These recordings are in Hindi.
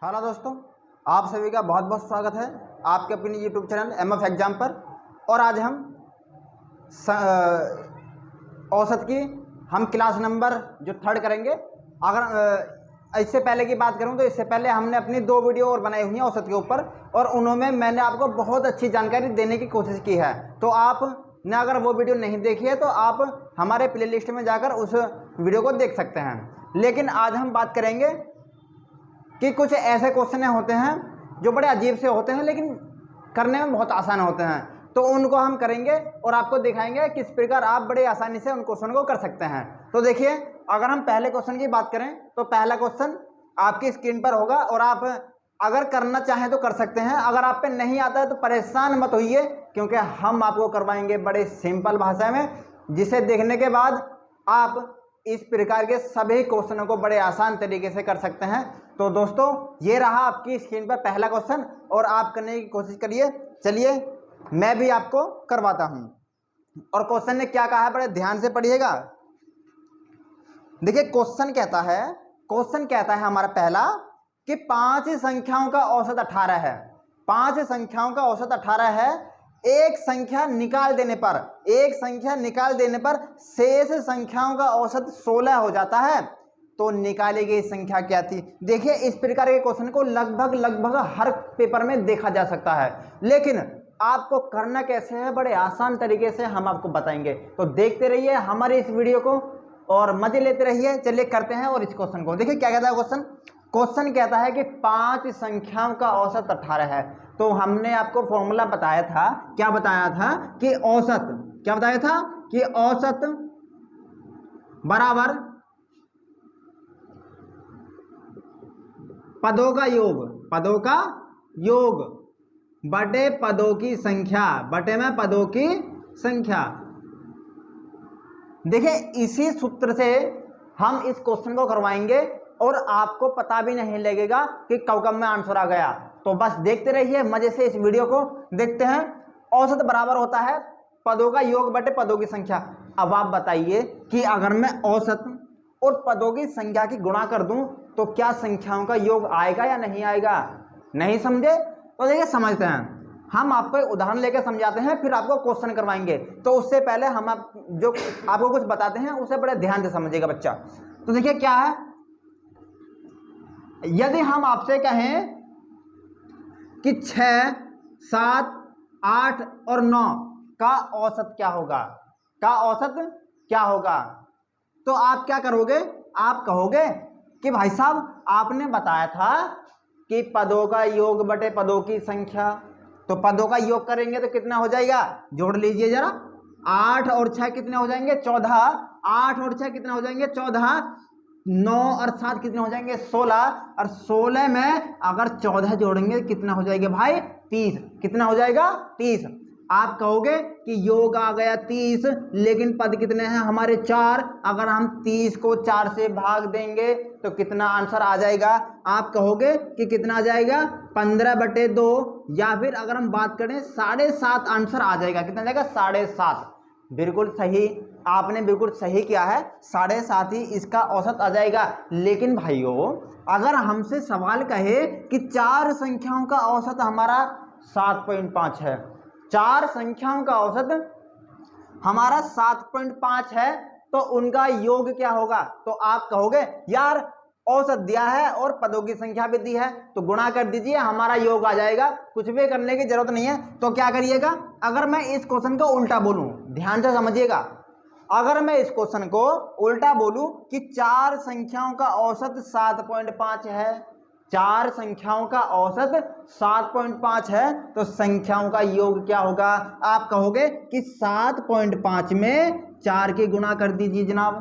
हेलो दोस्तों, आप सभी का बहुत बहुत स्वागत है आपके अपने यूट्यूब चैनल MF एग्जाम पर। और आज हम औसत की क्लास नंबर जो 3rd करेंगे। अगर इससे पहले की बात करूं तो इससे पहले हमने अपनी 2 वीडियो और बनाई हुई हैं औसत के ऊपर, और उन्होंने मैंने आपको बहुत अच्छी जानकारी देने की कोशिश की है। तो आपने अगर वो वीडियो नहीं देखी है तो आप हमारे प्लेलिस्ट में जाकर उस वीडियो को देख सकते हैं। लेकिन आज हम बात करेंगे कि कुछ ऐसे क्वेश्चन होते हैं जो बड़े अजीब से होते हैं लेकिन करने में बहुत आसान होते हैं, तो उनको हम करेंगे और आपको दिखाएंगे किस प्रकार आप बड़े आसानी से उन क्वेश्चन को कर सकते हैं। तो देखिए, अगर हम पहले क्वेश्चन की बात करें तो पहला क्वेश्चन आपकी स्क्रीन पर होगा और आप अगर करना चाहें तो कर सकते हैं। अगर आप पे नहीं आता है तो परेशान मत होइए, क्योंकि हम आपको करवाएंगे बड़े सिंपल भाषा में, जिसे देखने के बाद आप इस प्रकार के सभी क्वेश्चनों को बड़े आसान तरीके से कर सकते हैं। तो दोस्तों, ये रहा आपकी स्क्रीन पर पहला क्वेश्चन और आप करने की कोशिश करिए। चलिए मैं भी आपको करवाता हूं। और क्वेश्चन ने क्या कहा है, बड़े ध्यान से पढ़िएगा। देखिए, क्वेश्चन कहता है हमारा पहला कि 5 संख्याओं का औसत 18 है। 5 संख्याओं का औसत 18 है। एक संख्या निकाल देने पर शेष संख्याओं का औसत 16 हो जाता है, तो निकाली गई संख्या क्या थी। देखिए, इस प्रकार के क्वेश्चन को लगभग हर पेपर में देखा जा सकता है, लेकिन आपको करना कैसे है, बड़े आसान तरीके से हम आपको बताएंगे। तो देखते रहिए हमारे इस वीडियो को और मजे लेते रहिए। चलिए करते हैं और इस क्वेश्चन को देखिए क्या कहता है क्वेश्चन कहता है कि 5 संख्याओं का औसत 18 है। तो हमने आपको फॉर्मूला बताया था, क्या बताया था कि औसत बराबर पदों का योग बटे पदों की संख्या। देखिए, इसी सूत्र से हम इस क्वेश्चन को करवाएंगे और आपको पता भी नहीं लगेगा कि कब में आंसर आ गया। तो बस देखते रहिए मजे से, इस वीडियो को देखते हैं। औसत बराबर होता है पदों का योग बटे पदों की संख्या। अब आप बताइए कि अगर मैं औसत और पदों की संख्या की गुणा कर दूं तो क्या संख्याओं का योग आएगा या नहीं आएगा। नहीं समझे तो देखिए समझते हैं। हम आपको एक उदाहरण लेकर समझाते हैं, फिर आपको क्वेश्चन करवाएंगे। तो उससे पहले हम जो आपको कुछ बताते हैं उसे बड़े ध्यान से समझिएगा बच्चा। तो देखिए क्या है, यदि हम आपसे कहें कि 6, 7, 8 और 9 का औसत क्या होगा, तो आप क्या करोगे, आप कहोगे कि भाई साहब आपने बताया था कि पदों का योग बटे पदों की संख्या। तो पदों का योग करेंगे तो कितना हो जाएगा, जोड़ लीजिए जरा। 8 और 6 कितने हो जाएंगे, 14। 8 और 6 कितने हो जाएंगे, 14। 9 और 7 कितने हो जाएंगे, 16। और 16 में अगर 14 जोड़ेंगे कितना हो जाएगा भाई, 30। कितना हो जाएगा, 30। आप कहोगे कि योग आ गया 30, लेकिन पद कितने हैं हमारे, 4। अगर हम 30 को 4 से भाग देंगे तो कितना आंसर आ जाएगा, आप कहोगे कि कितना आ जाएगा, 15/2। या फिर अगर हम बात करें 7.5 आंसर आ जाएगा। कितना जाएगा, 7.5। बिल्कुल सही, आपने बिल्कुल सही किया है, 7.5 ही इसका औसत आ जाएगा। लेकिन भाइयों, अगर हमसे सवाल कहे कि 4 संख्याओं का औसत हमारा 7.5 है, 4 संख्याओं का औसत हमारा 7.5 है, तो उनका योग क्या होगा। तो आप कहोगे यार औसत दिया है और पदों की संख्या भी दी है, तो गुणा कर दीजिए, हमारा योग आ जाएगा। कुछ भी करने की जरूरत नहीं है। तो क्या करिएगा, अगर मैं इस क्वेश्चन को उल्टा बोलूं, ध्यान से समझिएगा, अगर मैं इस क्वेश्चन को उल्टा बोलूं कि 4 संख्याओं का औसत 7.5 है, 4 संख्याओं का औसत 7.5 है, तो संख्याओं का योग क्या होगा। आप कहोगे कि 7.5 में 4 की गुणा कर दीजिए जनाब।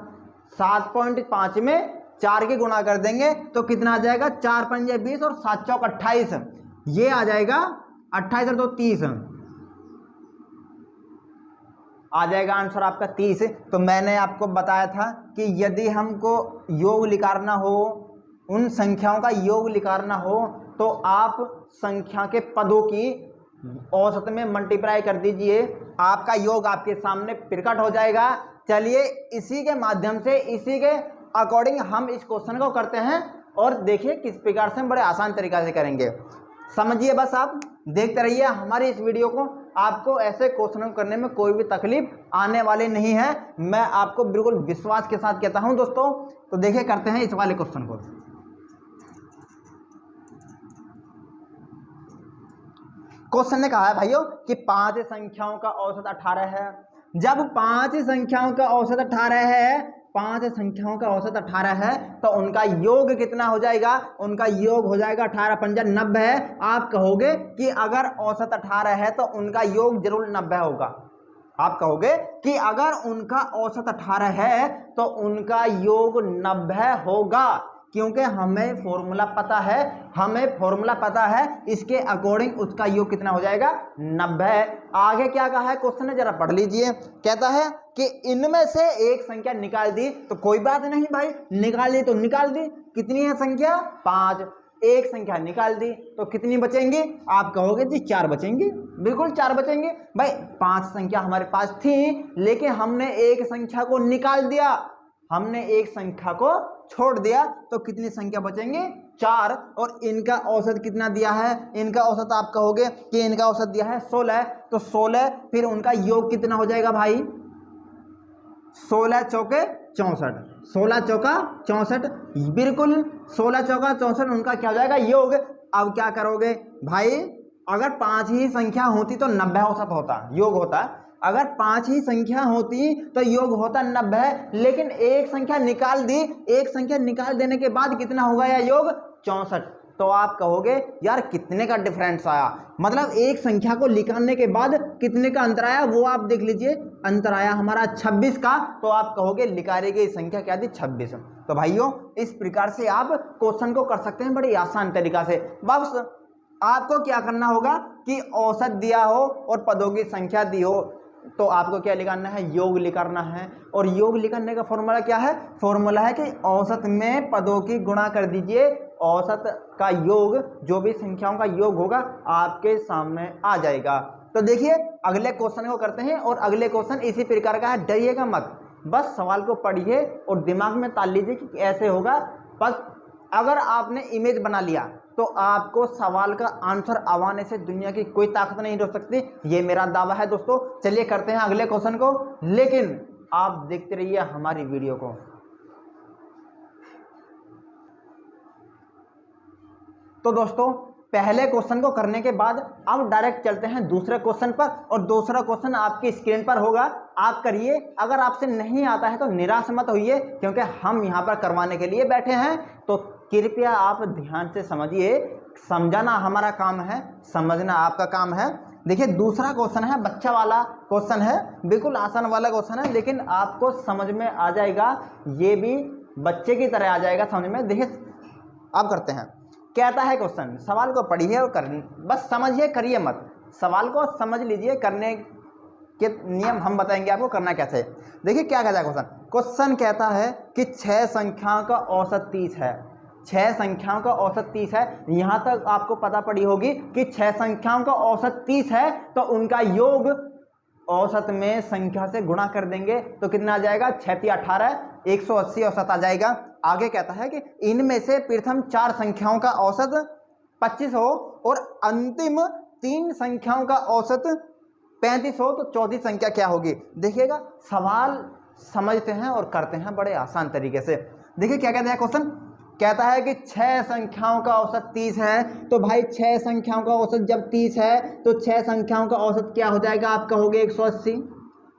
7.5 में 4 की गुणा कर देंगे तो कितना आ जाएगा, 4 पंजे 20 और 7 चौक 28। ये आ जाएगा 28 और 2 30, आ जाएगा आंसर आपका 30। तो मैंने आपको बताया था कि यदि हमको योग निकालना हो, उन संख्याओं का योग निकालना हो, तो आप संख्या के पदों की औसत में मल्टीप्लाई कर दीजिए, आपका योग आपके सामने प्रकट हो जाएगा। चलिए इसी के माध्यम से, इसी के अकॉर्डिंग हम इस क्वेश्चन को करते हैं और देखिए किस प्रकार से हम बड़े आसान तरीका से करेंगे। समझिए, बस आप देखते रहिए हमारी इस वीडियो को। आपको ऐसे क्वेश्चन करने में कोई भी तकलीफ आने वाली नहीं है, मैं आपको बिल्कुल विश्वास के साथ कहता हूं दोस्तों। तो देखिए करते हैं इस वाले क्वेश्चन को। क्वेश्चन ने कहा है भाइयों कि 5 संख्याओं का औसत 18 है। जब 5 संख्याओं का औसत 18 है, 5 संख्याओं का औसत 18 है, तो उनका योग कितना हो जाएगा? उनका योग हो जाएगा 18 पंजा 90 है। आप कहोगे कि अगर औसत 18 है तो उनका योग जरूर 90 होगा। आप कहोगे कि अगर उनका औसत 18 है तो उनका योग 90 होगा, क्योंकि हमें फॉर्मूला पता है, इसके अकॉर्डिंग उसका योग कितना हो जाएगा? 90। आगे क्या कहा है क्वेश्चन ने, जरा पढ़ लीजिए। कहता है कि इनमें से एक संख्या निकाल दी, तो कोई बात नहीं भाई, निकाल दी तो निकाल दी। कितनी है संख्या? 5। एक संख्या निकाल दी तो कितनी बचेंगी? आप कहोगे जी 4 बचेंगी। बिल्कुल 4 बचेंगे भाई। 5 संख्या हमारे पास थी, लेकिन हमने एक संख्या को निकाल दिया, हमने एक संख्या को छोड़ दिया, तो कितनी संख्या बचेंगे? 4। और इनका औसत कितना दिया है? इनका औसत आप कहोगे कि इनका औसत दिया है 16, तो 16 फिर उनका योग कितना हो जाएगा भाई? 16 चौके 64, 16 चौका 64, बिल्कुल 16 चौका 64 उनका क्या हो जाएगा? योग। अब क्या करोगे भाई? अगर 5 ही संख्या होती तो 90 औसत होता, योग होता। अगर 5 ही संख्या होती तो योग होता 90, लेकिन एक संख्या निकाल दी, एक संख्या निकाल देने के बाद कितना होगा या योग? 64। तो आप कहोगे यार कितने का डिफरेंस आया, मतलब एक संख्या को निकालने के बाद कितने का अंतर आया, वो आप देख लीजिए। अंतर आया हमारा 26 का। तो आप कहोगे निकाली गई संख्या क्या थी? 26। तो भाइयों इस प्रकार से आप क्वेश्चन को कर सकते हैं बड़ी आसान तरीका से। बस आपको क्या करना होगा कि औसत दिया हो और पदों की संख्या दी हो, तो आपको क्या निकालना है? योग निकालना है। और योग निकालने का फॉर्मूला क्या है? फॉर्मूला है कि औसत में पदों की गुणा कर दीजिए, औसत का योग, जो भी संख्याओं का योग होगा आपके सामने आ जाएगा। तो देखिए अगले क्वेश्चन को करते हैं, और अगले क्वेश्चन इसी प्रकार का है, डरिएगा मत, बस सवाल को पढ़िए और दिमाग में ताल लीजिए कि ऐसे होगा। बस अगर आपने इमेज बना लिया तो आपको सवाल का आंसर आवाने से दुनिया की कोई ताकत नहीं रोक सकती, ये मेरा दावा है दोस्तों। चलिए करते हैं अगले क्वेश्चन को, लेकिन आप देखते रहिए हमारी वीडियो को। तो दोस्तों पहले क्वेश्चन को करने के बाद अब डायरेक्ट चलते हैं दूसरे क्वेश्चन पर, और दूसरा क्वेश्चन आपकी स्क्रीन पर होगा, आप करिए। अगर आपसे नहीं आता है तो निराश मत होइए, क्योंकि हम यहाँ पर करवाने के लिए बैठे हैं। तो कृपया आप ध्यान से समझिए, समझाना हमारा काम है, समझना आपका काम है। देखिए दूसरा क्वेश्चन है, बच्चा वाला क्वेश्चन है, बिल्कुल आसान वाला क्वेश्चन है, लेकिन आपको समझ में आ जाएगा, ये भी बच्चे की तरह आ जाएगा समझ में। देखिए अब करते हैं। कहता है क्वेश्चन, सवाल को पढ़िए और करिए, बस समझिए, करिए मत। सवाल को समझ लीजिए, करने के नियम हम बताएंगे आपको करना कैसे। देखिए क्या कहता है क्वेश्चन। क्वेश्चन कहता है कि 6 संख्याओं का औसत 30 है। 6 संख्याओं का औसत 30 है। यहाँ तक आपको पता पड़ी होगी कि 6 संख्याओं का औसत 30 है, तो उनका योग औसत में संख्या से गुणा कर देंगे तो कितना आ जाएगा? 6 × 18, 180 औसत आ जाएगा। आगे कहता है कि इनमें से प्रथम 4 संख्याओं का औसत 25 हो और अंतिम 3 संख्याओं का औसत 35 हो, तो चौथी संख्या क्या होगी? देखिएगा सवाल समझते हैं और करते हैं बड़े आसान तरीके से। देखिए क्या कहता है क्वेश्चन। कहता है कि 6 संख्याओं का औसत 30 है, तो भाई 6 संख्याओं का औसत जब 30 है तो 6 संख्याओं का औसत क्या हो जाएगा? आप कहोगे 180।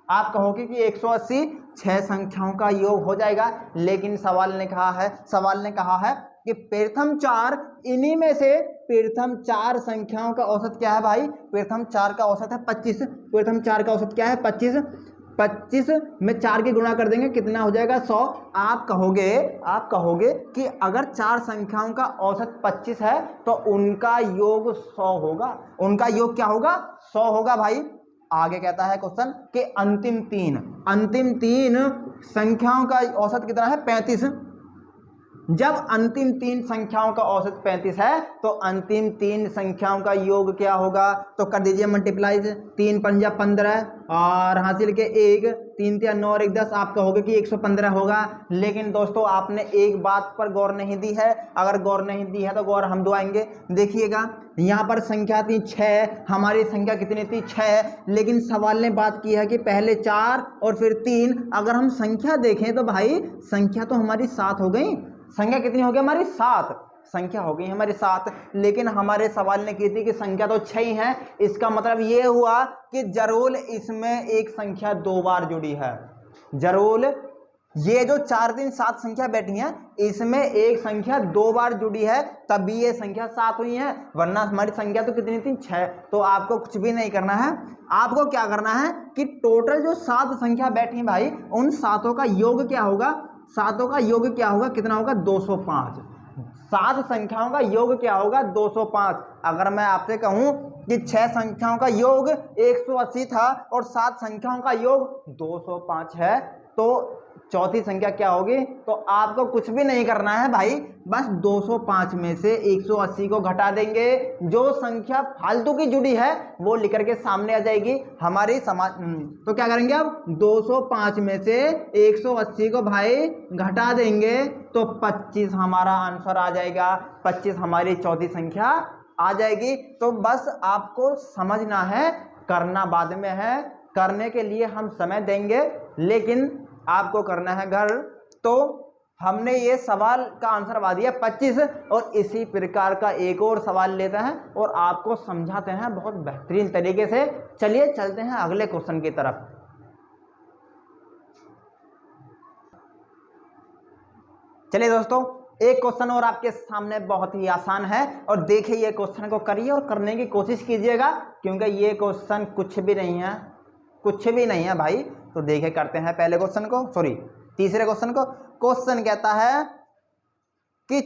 आप कहोगे कि 180 6 संख्याओं का योग हो जाएगा, लेकिन सवाल ने कहा है कि प्रथम 4, इन्हीं में से प्रथम 4 संख्याओं का औसत क्या है भाई? प्रथम 4 का औसत है 25। प्रथम 4 का औसत क्या है? 25। 25 में 4 की गुणा कर देंगे, कितना हो जाएगा? 100। आप कहोगे कि अगर 4 संख्याओं का औसत 25 है तो उनका योग 100 होगा। उनका योग क्या होगा? 100 होगा भाई। आगे कहता है क्वेश्चन कि अंतिम तीन संख्याओं का औसत कितना है? 35। जब अंतिम तीन संख्याओं का औसत 35 है तो अंतिम तीन संख्याओं का योग क्या होगा, तो कर दीजिए मल्टीप्लाई, 3 पंजा 15 और हासिल के 1, 3 तिया 9 और 1 10, आप कहोगे कि 115 होगा। लेकिन दोस्तों आपने एक बात पर गौर नहीं दी है, अगर गौर नहीं दी है तो गौर हम दुआएंगे। देखिएगा यहाँ पर संख्या थी 6, हमारी संख्या कितनी थी 6, लेकिन सवाल ने बात की है कि पहले 4 और फिर 3। अगर हम संख्या देखें तो भाई संख्या तो हमारी 7 हो गई, संख्या कितनी हो गई हमारी 7, संख्या हो गई हमारी 7, लेकिन हमारे सवाल ने की थी कि संख्या तो 6 ही है। इसका मतलब ये हुआ कि जरूर इसमें एक संख्या 2 बार जुड़ी है, जरूर ये जो 4 3 7 संख्या बैठी है इसमें एक संख्या 2 बार जुड़ी है, तभी ये संख्या 7 हुई है, वरना हमारी संख्या तो कितनी थी 6। तो आपको कुछ भी नहीं करना है, आपको क्या करना है कि टोटल जो 7 संख्या बैठी भाई उन 7 का योग क्या होगा, 7 का योग क्या होगा, कितना होगा 205। 7 संख्याओं का योग क्या होगा 205। अगर मैं आपसे कहूं कि 6 संख्याओं का योग 180 था और 7 संख्याओं का योग 205 है, तो चौथी संख्या क्या होगी, तो आपको कुछ भी नहीं करना है भाई, बस 205 में से 180 को घटा देंगे, जो संख्या फालतू की जुड़ी है वो लिख के सामने आ जाएगी हमारी समाज। तो क्या करेंगे अब 205 में से 180 को भाई घटा देंगे तो 25 हमारा आंसर आ जाएगा, 25 हमारी चौथी संख्या आ जाएगी। तो बस आपको समझना है, करना बाद में है, करने के लिए हम समय देंगे, लेकिन आपको करना है घर। तो हमने ये सवाल का आंसर बता दिया 25, और इसी प्रकार का एक और सवाल लेते हैं और आपको समझाते हैं बहुत बेहतरीन तरीके से। चलिए चलते हैं अगले क्वेश्चन की तरफ। चलिए दोस्तों, एक क्वेश्चन और आपके सामने बहुत ही आसान है, और देखिए ये क्वेश्चन को करिए और करने की कोशिश कीजिएगा, क्योंकि ये क्वेश्चन कुछ भी नहीं है, कुछ भी नहीं है भाई। तो देखे करते हैं पहले क्वेश्चन को, सॉरी तीसरे क्वेश्चन को। क्वेश्चन कहता है कि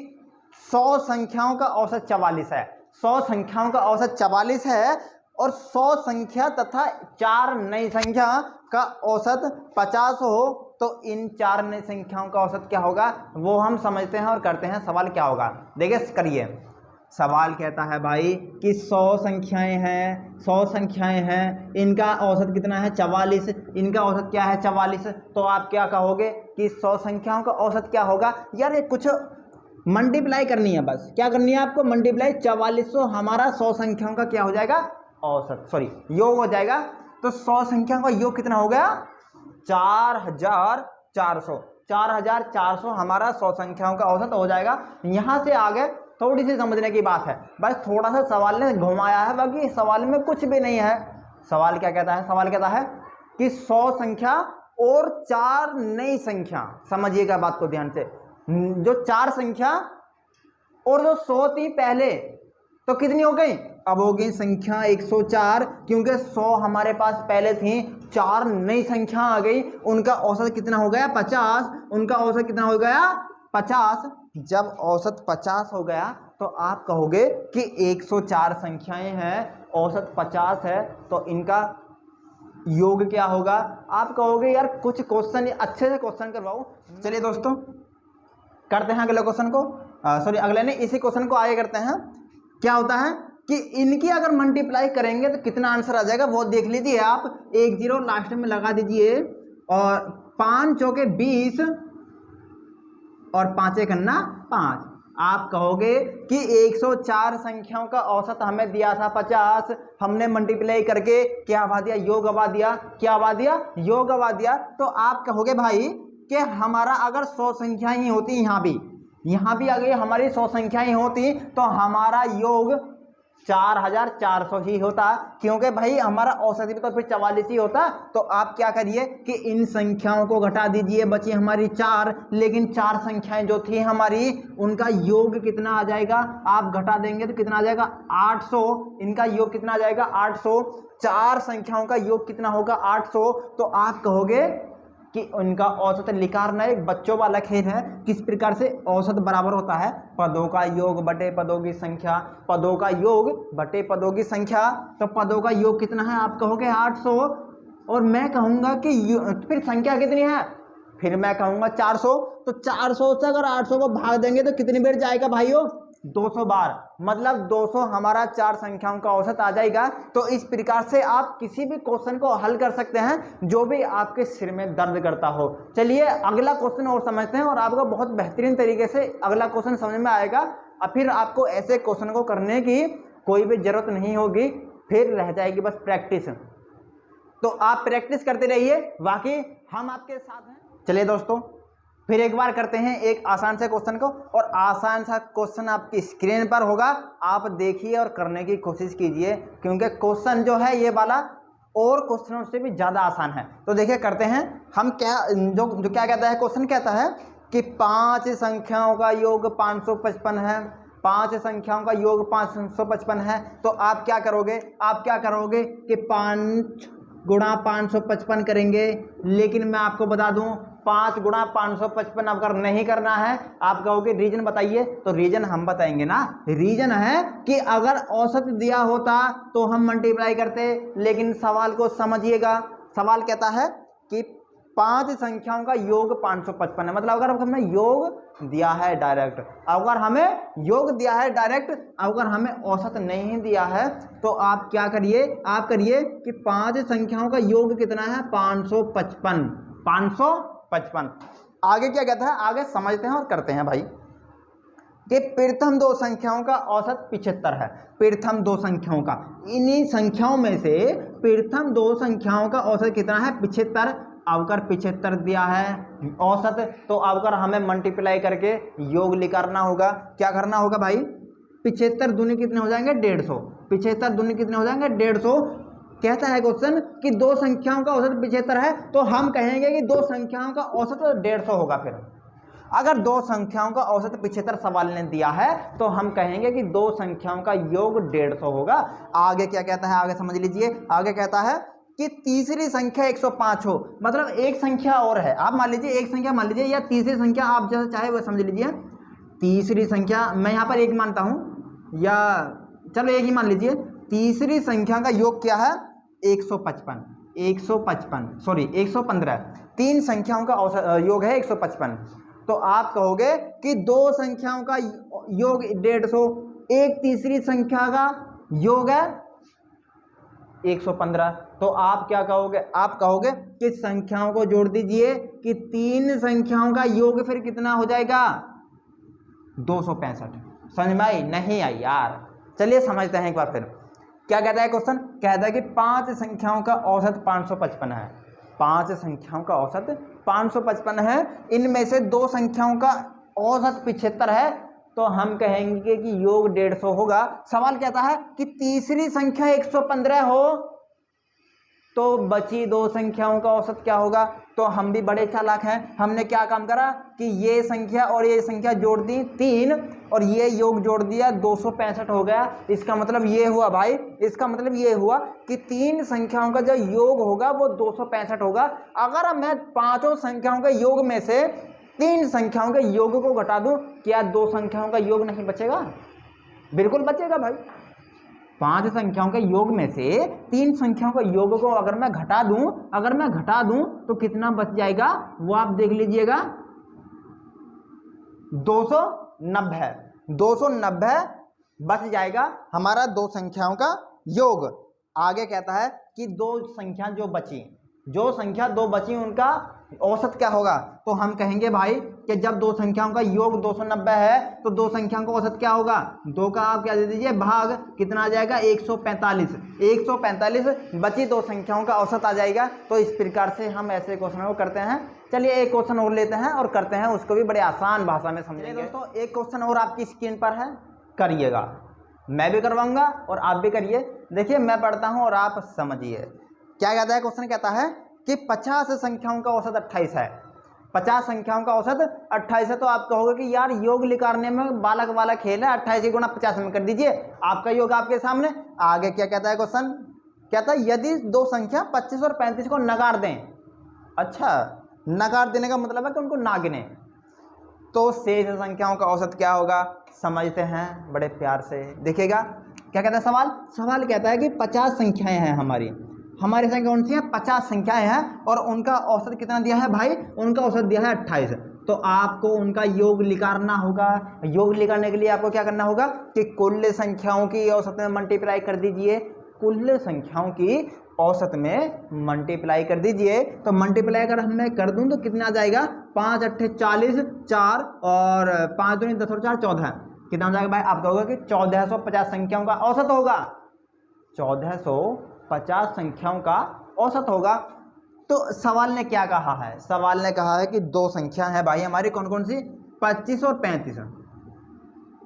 100 संख्याओं का औसत 44 है, 100 संख्याओं का औसत 44 है, और 100 संख्या तथा 4 नई संख्या का औसत 50 हो, तो इन 4 नई संख्याओं का औसत क्या होगा वो हम समझते हैं और करते हैं। सवाल क्या होगा देखिए, करिए। सवाल कहता है भाई कि 100 संख्याएं हैं, 100 संख्याएं हैं, इनका औसत कितना है 44, इनका औसत क्या है 44। तो आप क्या कहोगे कि 100 संख्याओं का औसत क्या होगा। यार ये कुछ मल्टीप्लाई करनी है, बस क्या करनी है आपको, मल्टीप्लाई 4400 हमारा 100 संख्याओं का क्या हो जाएगा औसत, सॉरी योग हो जाएगा। तो 100 संख्याओं का योग कितना हो गया 4400, 4400 हमारा 100 संख्याओं का औसत हो जाएगा। यहाँ से आगे थोड़ी सी समझने की बात है, बस थोड़ा सा सवाल ने घुमाया है, बाकी सवाल में कुछ भी नहीं है। सवाल क्या कहता है, सवाल कहता है कि 100 संख्या और 4 नई संख्या, समझिएगा बात को ध्यान से, जो 4 संख्या और जो 100 थी पहले, तो कितनी हो गई, अब हो गई संख्या 104, क्योंकि 100 हमारे पास पहले थी, 4 नई संख्या आ गई, उनका औसत कितना हो गया 50, उनका औसत कितना हो गया 50। जब औसत 50 हो गया तो आप कहोगे कि 104 संख्याएं हैं, औसत 50 है, तो इनका योग क्या होगा। आप कहोगे यार कुछ क्वेश्चन अच्छे से क्वेश्चन करवाओ। चलिए दोस्तों करते हैं अगले क्वेश्चन को, सॉरी अगले नहीं, इसी क्वेश्चन को आगे करते हैं। क्या होता है कि इनकी अगर मल्टीप्लाई करेंगे तो कितना आंसर आ जाएगा वो देख लीजिए आप। 1 0 लास्ट में लगा दीजिए, और 5 चौके 20 और 5 एक 5। आप कहोगे कि 104 संख्याओं का औसत हमें दिया था 50, हमने मल्टीप्लाई करके क्या आवा दिया, योग आवा दिया, क्या आवा दिया, योग आवा दिया। तो आप कहोगे भाई कि हमारा अगर 100 संख्याएं ही होती, यहाँ भी अगर हमारी 100 संख्याएं होती तो हमारा योग 4400 ही होता, क्योंकि भाई हमारा औसत भी तो फिर 44 ही होता। तो आप क्या करिए कि इन संख्याओं को घटा दीजिए, बची हमारी 4, लेकिन 4 संख्याएं जो थी हमारी उनका योग कितना आ जाएगा, आप घटा देंगे तो कितना आ जाएगा 800, इनका योग कितना आ जाएगा 800, 4 संख्याओं का योग कितना होगा 800। तो आप कहोगे कि उनका औसत निकालना एक बच्चों वाला खेल है। किस प्रकार से औसत बराबर होता है पदों का योग बटे पदों की संख्या, पदों का योग बटे पदों की संख्या। तो पदों का योग कितना है, आप कहोगे 800, और मैं कहूँगा कि फिर संख्या कितनी है, फिर मैं कहूँगा 400, तो 400 से अगर 800 को भाग देंगे तो कितनी बार जाएगा भाइयों? 200 बार, मतलब 200 हमारा 4 संख्याओं का औसत आ जाएगा। तो इस प्रकार से आप किसी भी क्वेश्चन को हल कर सकते हैं जो भी आपके सिर में दर्द करता हो। चलिए अगला क्वेश्चन और समझते हैं और आपको बहुत बेहतरीन तरीके से अगला क्वेश्चन समझ में आएगा और फिर आपको ऐसे क्वेश्चन को करने की कोई भी जरूरत नहीं होगी, फिर रह जाएगी बस प्रैक्टिस। तो आप प्रैक्टिस करते रहिए, बाकी हम आपके साथ हैं। चलिए दोस्तों फिर एक बार करते हैं एक आसान से क्वेश्चन को, और आसान सा क्वेश्चन आपकी स्क्रीन पर होगा, आप देखिए और करने की कोशिश कीजिए, क्योंकि क्वेश्चन जो है ये वाला और क्वेश्चनों से भी ज़्यादा आसान है। तो देखिए करते हैं हम क्या जो क्या कहता है, क्वेश्चन कहता है कि 5 संख्याओं का योग 555 है, 5 संख्याओं का योग 555 है। तो आप क्या करोगे? आप क्या करोगे कि 5 गुणा 555 करेंगे, लेकिन मैं आपको बता दूं 5 गुणा 555 अगर नहीं करना है, आप कहोगे रीजन बताइए, तो रीजन हम बताएंगे ना। रीजन है कि अगर औसत दिया होता तो हम मल्टीप्लाई करते, लेकिन सवाल को समझिएगा। सवाल कहता है कि 5 संख्याओं का योग 555 है, मतलब अगर हमें योग दिया है डायरेक्ट, अगर हमें योग दिया है डायरेक्ट, अगर हमें औसत नहीं दिया है, तो आप क्या करिए, आप करिए कि 5 संख्याओं का योग कितना है? 555। 555। आगे क्या कहता है, आगे समझते हैं और करते हैं भाई। कि प्रथम 2 संख्याओं का औसत 75 है। प्रथम 2 संख्याओं का, इन्हीं संख्याओं में से प्रथम 2 संख्याओं का औसत कितना है? 75। अवकर 75 दिया है औसत, तो अवकर हमें मल्टीप्लाई करके योग निकालना होगा। क्या करना होगा भाई? 75 दूनी कितने हो जाएंगे? 150। 75 दूनी कितने हो जाएंगे? 150। कहता है क्वेश्चन कि 2 संख्याओं का औसत 75 है, तो हम कहेंगे कि 2 संख्याओं का औसत 150 होगा। फिर अगर 2 संख्याओं का औसत 75 सवाल ने दिया है, तो हम कहेंगे कि 2 संख्याओं का योग 150 होगा। आगे क्या कहता है, आगे समझ लीजिए। आगे कहता है कि तीसरी संख्या 105 हो, मतलब एक संख्या और है। आप मान लीजिए एक संख्या मान लीजिए, या तीसरी संख्या, आप जैसे चाहे वो समझ लीजिए। तीसरी संख्या मैं यहाँ पर एक मानता हूँ, या चलो एक ही मान लीजिए। तीसरी संख्या का योग क्या है? 155। 155 सॉरी 115। 3 संख्याओं का योग है 155। तो आप कहोगे कि 2 संख्याओं का योग 150, एक तीसरी संख्या का योग है 115। तो आप क्या कहोगे? आप कहोगे कि संख्याओं को जोड़ दीजिए कि 3 संख्याओं का योग फिर कितना हो जाएगा? 265। समझ में आई? नहीं आई यार। चलिए समझते हैं एक बार फिर। क्या कहता है क्वेश्चन? कहता है कि 5 संख्याओं का औसत 555 है। 5 संख्याओं का औसत 555 है, इनमें से 2 संख्याओं का औसत 75 है, तो हम कहेंगे कि योग 150 होगा। सवाल कहता है कि तीसरी संख्या 115 हो, तो बची 2 संख्याओं का औसत क्या होगा? तो हम भी बड़े चालाक हैं, हमने क्या काम करा कि ये संख्या और ये संख्या जोड़ दी 3, और ये योग जोड़ दिया 265 हो गया। इसका मतलब ये हुआ भाई, इसका मतलब ये हुआ कि 3 संख्याओं का जो योग होगा वो 265 होगा। अगर मैं 5 संख्याओं के योग में से 3 संख्याओं के योग को घटा दूं, क्या 2 संख्याओं का योग नहीं बचेगा? बिल्कुल बचेगा भाई। 5 संख्याओं के योग में से 3 संख्याओं के योग को अगर मैं घटा दूं तो कितना बच जाएगा वो आप देख लीजिएगा। 290। 290 बच जाएगा हमारा 2 संख्याओं का योग। आगे कहता है कि 2 संख्या जो संख्या 2 बची उनका औसत क्या होगा? तो हम कहेंगे भाई कि जब 2 संख्याओं का योग 290 है, तो 2 संख्याओं का औसत क्या होगा? 2 का आप क्या दे दीजिए भाग, कितना आ जाएगा? 145। 145 बची 2 संख्याओं का औसत आ जाएगा। तो इस प्रकार से हम ऐसे क्वेश्चन को करते हैं। चलिए एक क्वेश्चन और लेते हैं और करते हैं, उसको भी बड़े आसान भाषा में समझेंगे। दोस्तों एक क्वेश्चन और आपकी स्क्रीन पर है, करिएगा, मैं भी करवाऊंगा और आप भी करिए। देखिए मैं पढ़ता हूँ और आप समझिए। क्या कहता है क्वेश्चन? कहता है कि 50 संख्याओं का औसत 28 है। 50 संख्याओं का औसत 28 है। तो आप कहोगे कि यार योग निकालने में बालक वाला खेल है, 28 गुणा 50 में कर दीजिए, आपका योग आपके सामने। आगे क्या कहता है क्वेश्चन? कहता है यदि 2 संख्या 25 और 35 को नकार दें। अच्छा, नकार देने का मतलब है कि उनको ना गिने, तो शेष संख्याओं का औसत क्या होगा? समझते हैं बड़े प्यार से, देखिएगा क्या कहता है सवाल। सवाल कहता है कि 50 संख्याएं हैं हमारी, हमारी संख्या कौन सी है, 50 संख्याएं हैं और उनका औसत कितना दिया है भाई, उनका औसत दिया है 28। तो आपको उनका योग निकालना होगा। योग निकालने के लिए आपको क्या करना होगा कि कुल संख्याओं की औसत में मल्टीप्लाई कर दीजिए, कुल संख्याओं की औसत में मल्टीप्लाई कर दीजिए। तो मल्टीप्लाई अगर मैं कर दूं तो कितना आ जाएगा, 5 8 40, 4 और 5 दूनी 10 और 4 14, कितना हो जाएगा भाई, आप कहोगे कि 1450 संख्याओं का औसत होगा, 1450 संख्याओं का औसत होगा। तो सवाल ने क्या कहा है, सवाल ने कहा है कि दो संख्या है भाई हमारी, कौन कौन सी, 25 और 35,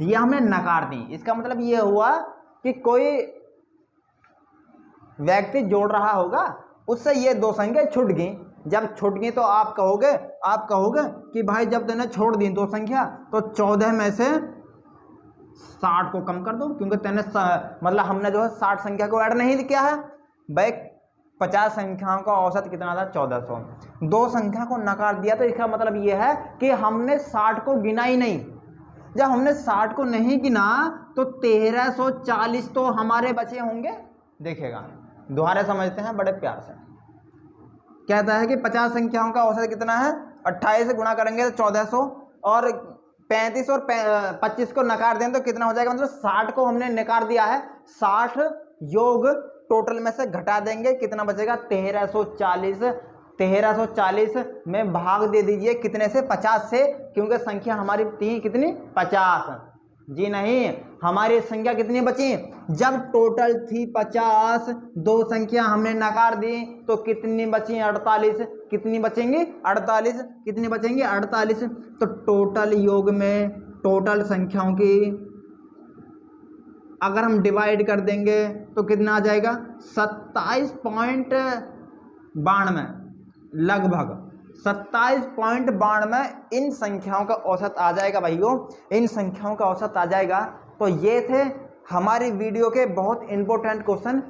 ये हमने नकार दी। इसका मतलब ये हुआ कि कोई व्यक्ति जोड़ रहा होगा, उससे ये दो संख्या छूट गई। जब छूट गई तो आप कहोगे कि भाई जब तूने छोड़ दी दो संख्या तो 14 में से 60 को कम कर दो, क्योंकि तेने मतलब हमने जो है 60 संख्या को ऐड नहीं किया है भाई। 50 संख्याओं का औसत कितना था, 1400। दो संख्या को नकार दिया तो इसका मतलब यह है कि हमने 60 को गिना ही नहीं। जब हमने 60 को नहीं गिना तो 1340 तो हमारे बचे होंगे। देखिएगा दोबारा समझते हैं बड़े प्यार से। कहता है कि 50 संख्याओं का औसत कितना है, 28 से गुणा करेंगे तो 1400, और 35 और 25 को नकार दें तो कितना हो जाएगा, मतलब 60 को हमने नकार दिया है, 60 योग टोटल में से घटा देंगे, कितना बचेगा 1340। 1340 में भाग दे दीजिए कितने से, 50 से, क्योंकि संख्या हमारी थी कितनी, 50। जी नहीं, हमारी संख्या कितनी बची, जब टोटल थी 50, दो संख्या हमने नकार दी तो कितनी बची, 48। कितनी बचेंगी, 48। कितनी बचेंगी, 48। तो टोटल योग में टोटल संख्याओं की अगर हम डिवाइड कर देंगे तो कितना आ जाएगा, 27.92, लगभग 27.92 इन संख्याओं का औसत आ जाएगा भाइयों, इन संख्याओं का औसत आ जाएगा। तो ये थे हमारी वीडियो के बहुत इंपॉर्टेंट क्वेश्चन,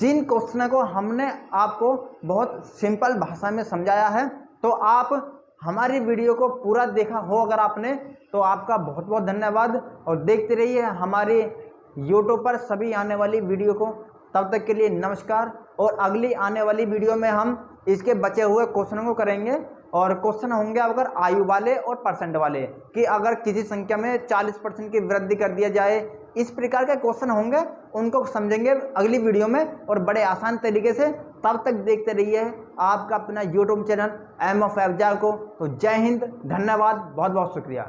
जिन क्वेश्चन को हमने आपको बहुत सिंपल भाषा में समझाया है। तो आप हमारी वीडियो को पूरा देखा हो अगर आपने, तो आपका बहुत बहुत धन्यवाद, और देखते रहिए हमारी YouTube पर सभी आने वाली वीडियो को। तब तक के लिए नमस्कार, और अगली आने वाली वीडियो में हम इसके बचे हुए क्वेश्चनों को करेंगे, और क्वेश्चन होंगे अगर आयु वाले और परसेंट वाले, कि अगर किसी संख्या में 40% की वृद्धि कर दिया जाए, इस प्रकार के क्वेश्चन होंगे, उनको समझेंगे अगली वीडियो में और बड़े आसान तरीके से। तब तक देखते रहिए आपका अपना YouTube channel M of F को। तो जय हिंद, धन्यवाद, बहुत बहुत शुक्रिया।